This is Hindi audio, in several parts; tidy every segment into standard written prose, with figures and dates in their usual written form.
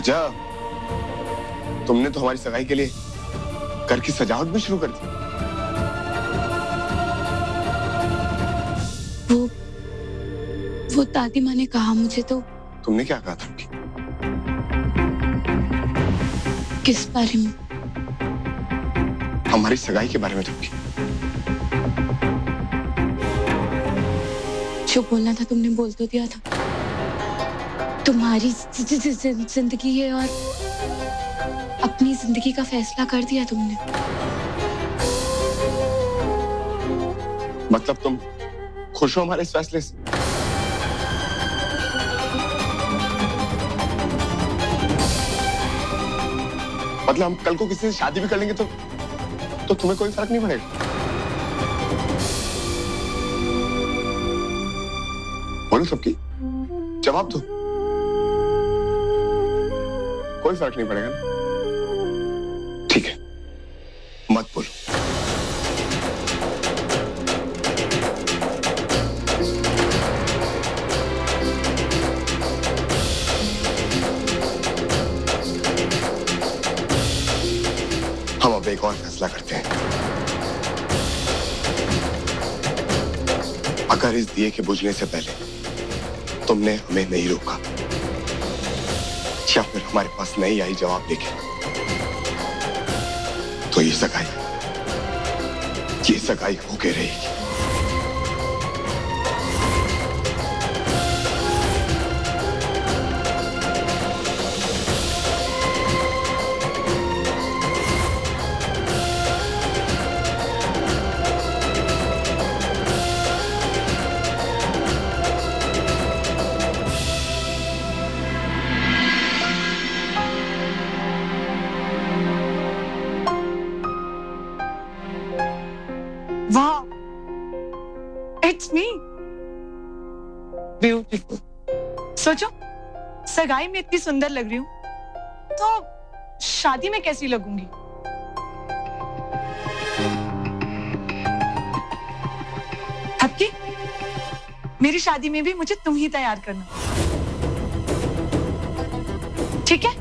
अजब, तुमने तो हमारी सगाई के लिए घर की सजावट भी शुरू कर दी। वो दादी माँ ने कहा मुझे तो। तुमने क्या कहा था उनकी? किस बारे में? हमारी सगाई के बारे में तुमकी। जो बोलना था तुमने बोल तो दिया था। तुम्हारी जिंदगी है और अपनी जिंदगी का फैसला कर दिया तुमने। मतलब तुम खुश हो हमारे इस फैसले से? मतलब हम कल को किसी से शादी भी कर लेंगे तो तुम्हें कोई फर्क नहीं पड़ेगा? बोलो सबकी, जवाब दो। कोई फर्क नहीं पड़ेगा ना? ठीक है, मत बोलो। हम अब एक और फैसला करते हैं। अगर इस दिए के बुझने से पहले तुमने हमें नहीं रोका या फिर हमारे पास नहीं आई जवाब लेके, तो ये सगाई होके रहेगी। वाह, इट्स मी, ब्यूटीफुल। सोचो, सगाई में इतनी सुंदर लग रही हूँ तो शादी में कैसी लगूंगी? हक्की, मेरी शादी में भी मुझे तुम ही तैयार करना, ठीक है?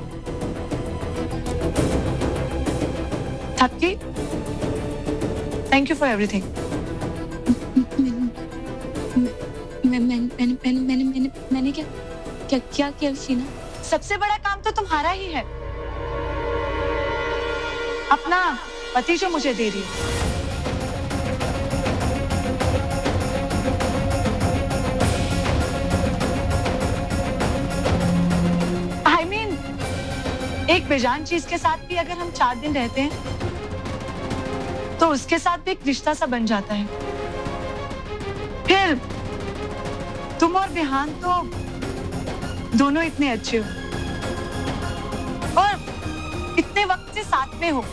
हक्की, थैंक यू फॉर एवरीथिंग। मैंने क्या किया शीना? सबसे बड़ा काम तो तुम्हारा ही है, अपना पति जो मुझे दे रही है। I mean, एक बेजान चीज के साथ भी अगर हम 4 दिन रहते हैं तो उसके साथ भी एक रिश्ता सा बन जाता है। फिर तुम और बिहान तो दोनों इतने अच्छे हो और इतने वक्त से साथ में हो,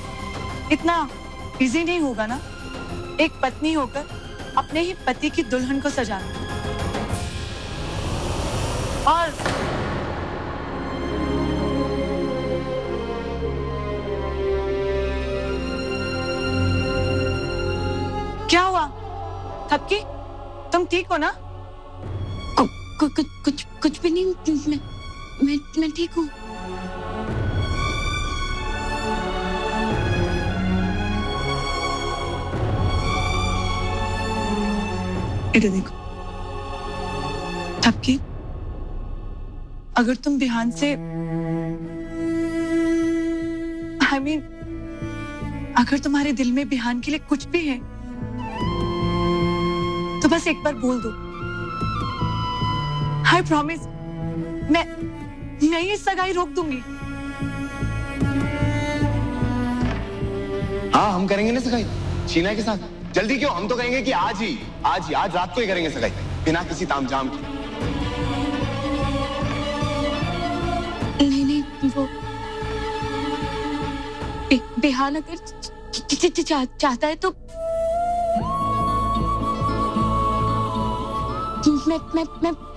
इतना इजी नहीं होगा ना एक पत्नी होकर अपने ही पति की दुल्हन को सजाना। और क्या हुआ थपकी, तुम ठीक हो ना? कुछ भी नहीं, मैं ठीक हूँ। इधर देखो थपकी, अगर तुम बिहान से I mean, अगर तुम्हारे दिल में बिहान के लिए कुछ भी है तो बस एक बार बोल दो। I promise, मैं ये सगाई रोक दूंगी। हाँ, हम करेंगे ना सगाई शीना के साथ। जल्दी क्यों, हम तो कहेंगे कि आज रात को ही करेंगे सगाई, बिना किसी तामझाम के। नहीं, वो बिहान अगर चाहता है तो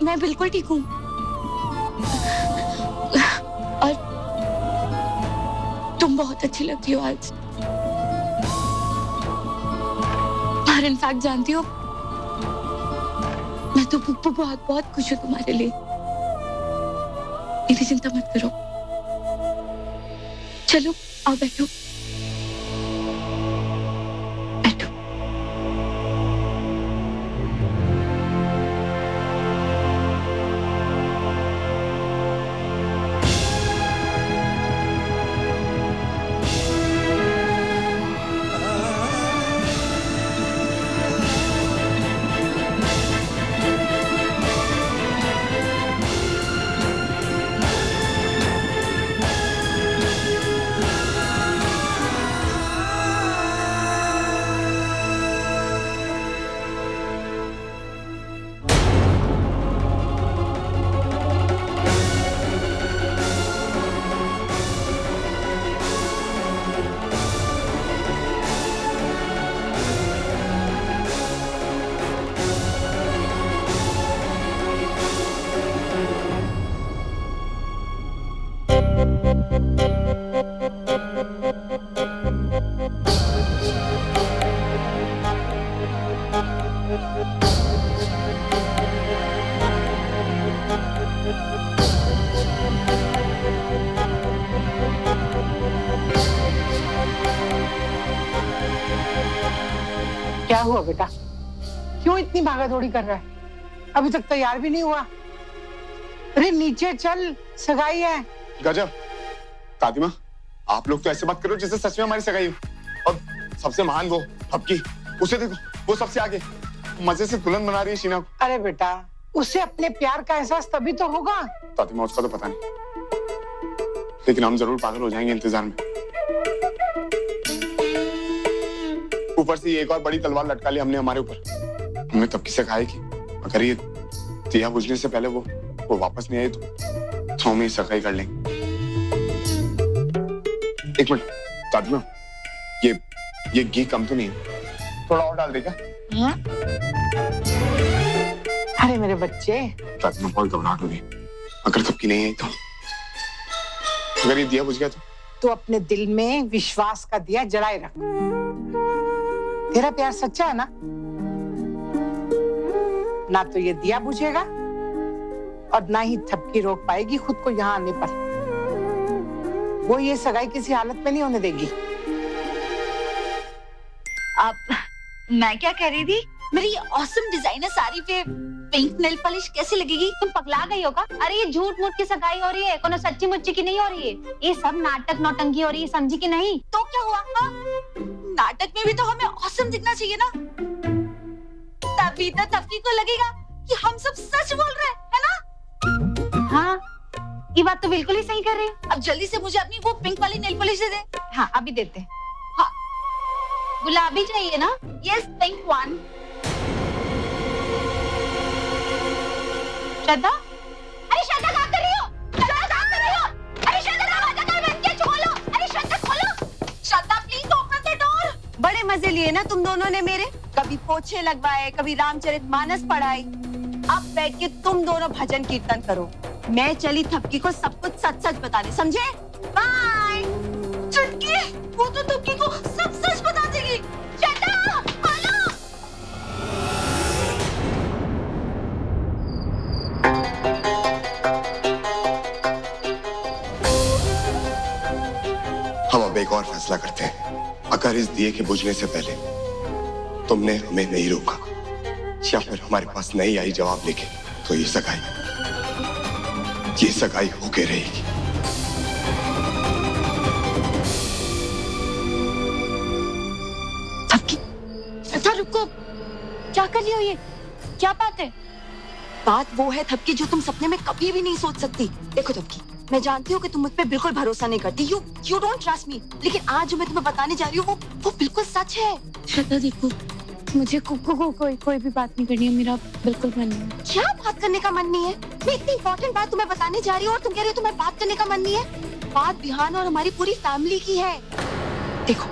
मैं बिल्कुल ठीक हूँ। और तुम बहुत अच्छी लगती हो आज। और इनफैक्ट जानती हो, मैं तो बहुत बहुत खुश हूँ तुम्हारे लिए। मेरी चिंता मत करो, चलो आओ बैठो बैठो। क्या हुआ बेटा, क्यों इतनी भागा दौड़ी कर रहा है? अभी तक तैयार भी नहीं हुआ। अरे नीचे चल, सगाई है। गजब दादी माँ, आप लोग तो ऐसे बात करो जैसे सच में हमारी सगाई हो। और सबसे महान वो ठपकी, उसे देखो, वो सबसे आगे मजे से दुल्हन बना रही है शीना को। अरे बेटा, उसे अपने प्यार का एहसास तभी तो होगा। दादी माँ उसका तो पता नहीं, लेकिन हम जरूर पागल हो जाएंगे इंतजार में। ऊपर से एक और बड़ी तलवार लटका ली हमने हमारे ऊपर। हमने तब किसे कहा है कि अगर ये दिया बुझने से पहले वो वापस नहीं आई तो हम ही सगाई कर लेंगे। एक मिनट दादी माँ, ये घी कम तो नहीं है? थोड़ा और डाल देगा? अरे मेरे बच्चे, दादी माँ बहुत घबराहट हो गई। अगर तब की नहीं आई तो, अगर ये दिया बुझ गया तो अपने दिल में विश्वास का दिया जलाए रख। तेरा प्यार सच्चा है ना तो ये दिया बुझेगा और ना ही थपकी रोक पाएगी खुद को यहाँ आने पर। वो ये सगाई किसी हालत में नहीं होने देगी। आप, मैं क्या कह रही थी, मेरी ऑसम डिजाइनर साड़ी पे पिंक नेल पॉलिश कैसी लगेगी? तुम पगला गई होगा? अरे ये झूठ मूठ की सगाई हो रही है, कोनो सच्ची मुच्ची की नहीं हो रही है। ये सब नाटक नौटंकी हो रही है, समझी कि नहीं? तो क्या हुआ? हाँ? नाटक में भी तो हमें ऑसम दिखना चाहिए ना, तभी तो थपकी को लगेगा कि हम सब सच बोल रहे हैं, है ना? हाँ, ये बात तो बिल्कुल ही सही कर रही है। अब जल्दी से मुझे अपनी वो पिंक वाली नेल पॉलिश दे दे। हाँ, अभी देते हैं। हाँ, गुलाबी चाहिए ना? Yes, pink one. श्रद्धा, अरे श्रद्धा क्या कर रही हो? श्रद्धा क्या कर रही हो? अरे श्रद्धा दरवाजा कर बंद किया, खोलो। अरे श्रद्धा खोलो। श्रद्धा प्लीज ओपन द डोर। बड़े मजे लिए ना तुम दोनों ने मेरे, कभी पोछे लगवाए, कभी रामचरितमानस पढ़ाई। अब बैठ के तुम दोनों भजन कीर्तन करो, मैं चली थपकी को सब कुछ सच सच बताने, समझे? बाय। चुटकी, वो तो थपकी को सब सच बता देगी। श्रद्धा, खोलो। हम अब एक और फैसला करते हैं। अगर इस दिए के बुझने से पहले तुमने हमें नहीं रोका या फिर हमारे पास नहीं आई जवाब लेके, तो ये सगाई होके रहेगी। अच्छा रुको, क्या कर रही हो ये? क्या बात है? बात वो है थपकी जो तुम सपने में कभी भी नहीं सोच सकती। देखो थपकी, मैं जानती हूँ कि तुम मुझ पे बिल्कुल भरोसा नहीं करती, यू डोंट ट्रस्ट मी, लेकिन आज जो मैं तुम्हें बताने जा रही हूँ वो बिल्कुल सच है। श्रद्धा देखो, मुझे कोई भी बात नहीं करनी है, मेरा बिल्कुल मन नहीं है। क्या बात करने का मन नहीं है? मैं इतनी इंपॉर्टेंट बात तुम्हें बताने जा रही हूँ और तुम कह रही हो तुम्हें बात करने का मन नहीं है? बात बिहान और हमारी पूरी फैमिली की है। देखो,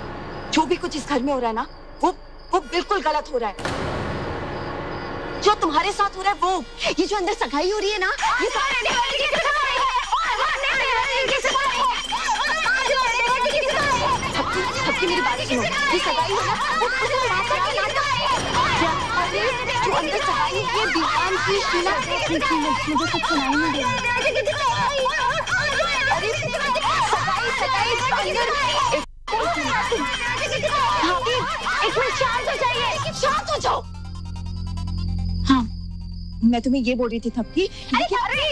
जो भी कुछ इस घर में हो रहा है ना, वो बिल्कुल गलत हो रहा है। जो तुम्हारे साथ हो रहा है वो, ये जो अंदर सगाई हो रही है ना, ये सबकी मेरी बात सुनो, ये सगाई है ना, वो नाटक है, नाटक। जो अंदर सगाई है ये बिहान की शीला, मुझे कुछ सुनाई नहीं दे रहा। अरे सगाई एक मिनट शांत हो जाइए, शांत हो जाओ। हाँ, मैं तुम्हें ये बोल रही थी थपकी। अरे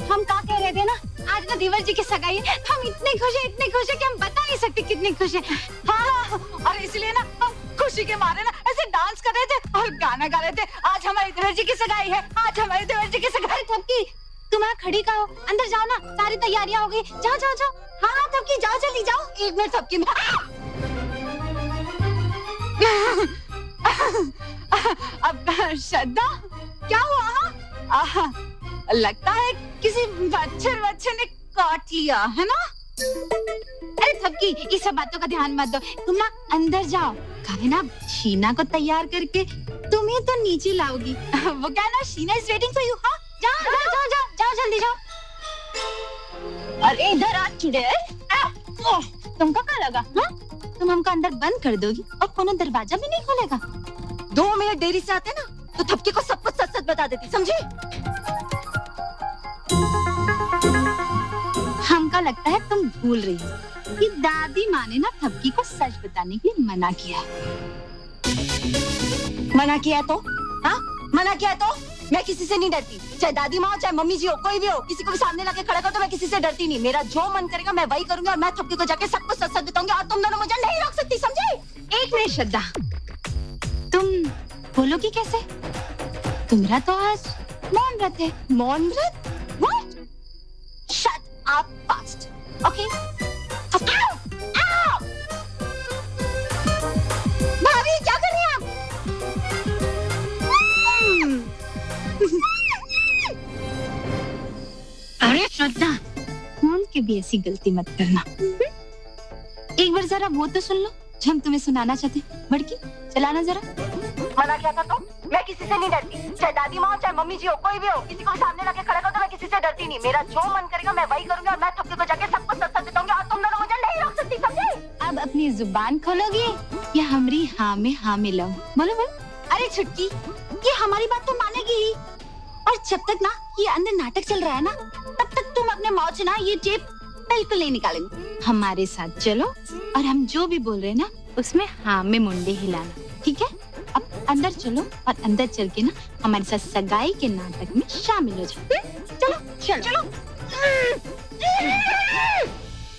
हम क्या कह रहे थे ना, आज ना देवर जी की सगाई है। हम इतने खुश है कि हम बता नहीं सकते कितने खुश है। हाँ, और इसलिए ना हम खुशी के मारे ना ऐसे डांस कर रहे थे और गाना गा रहे थे। आज हमारी देवर जी की सगाई है, आज हमारी देवर जी की सगाई। थपकी तुम यहाँ खड़ी का हो, अंदर जाओ ना, सारी तैयारियां हो गई। जाओ जाओ जाओ। हाँ थपकी जाओ, जल्दी जाओ। एक मिनट थपकी में अब श्रद्धा क्या हुआ? हाँ? लगता है किसी मच्छर ने काट लिया है ना। अरे थपकी इस सब बातों का ध्यान मत दो, तुम ना अंदर जाओ। कहे ना शीना को तैयार करके तुम्हें तो नीचे लाओगी। वो क्या ना, Sheena is waiting for you. हाँ जाओ जाओ जाओ जाओ जाओ, जल्दी जाओ। अरे इधर आ चुड़ैल, तुमको क्या लगा? हाँ? तुम हमको अंदर बंद कर दोगी और कोनो दरवाजा भी नहीं खोलेगा। 2 मिनट देरी से आते ना तो थपकी को सब कुछ सच सच बता देती, समझी? हमको लगता है तुम भूल रही हो कि दादी माँ ने ना थपकी को सच बताने के लिए मना किया है। मना किया तो? हाँ, मना किया तो? मैं किसी से नहीं डरती, चाहे दादी माँ हो चाहे मम्मी जी हो, कोई भी हो, किसी को भी सामने लाके खड़ा कर तो मैं किसी से डरती नहीं। मेरा जो मन करेगा मैं वही करूंगी और मैं थपकी को जाके सब कुछ सच सच बताऊंगी और तुम दोनों मुझे नहीं रोक सकती, समझे? एक मिनट श्रद्धा, तुम बोलोगी कैसे? तुम्हारा तो आज मौन व्रत है। मौन व्रत? What? Shut up fast, okay? भाभी क्या कर रही हैं आप? अरे श्रद्धा, फोन के भी ऐसी गलती मत करना। एक बार जरा वो तो सुन लो जो हम तुम्हें सुनाना चाहते। बड़की चलाना जरा। मना किया था तो? मैं किसी से नहीं डरती, चाहे दादी माँ हो चाहे मम्मी जी हो, कोई भी हो, किसी को भी सामने लाके खड़ा कर तो मैं किसी से डरती नहीं। मेरा जो मन करेगा मैं वही करूंगी और मैं थपकी को जाके सब कुछ सच सच बताऊंगी और तुम दोनों मुझे नहीं रोक सकती, समझे? अब अपनी जुबान खोलोगी या हमरी हाँ में हाँ मिलाओ? बोलो बोलो। अरे छुटकी, ये हमारी बात तो मानेगी ही। और जब तक ना ये अंदर नाटक चल रहा है ना, तब तक तुम अपने मौज ना ये टेप बिल्कुल नहीं निकालेंगे। हमारे साथ चलो और हम जो भी बोल रहे हैं ना उसमें हाँ में मुंडे हिलाना, ठीक है? अब अंदर चलो और अंदर चल के ना हमारे साथ सगाई के नाटक में शामिल हो जाओ। चलो चलो चलो।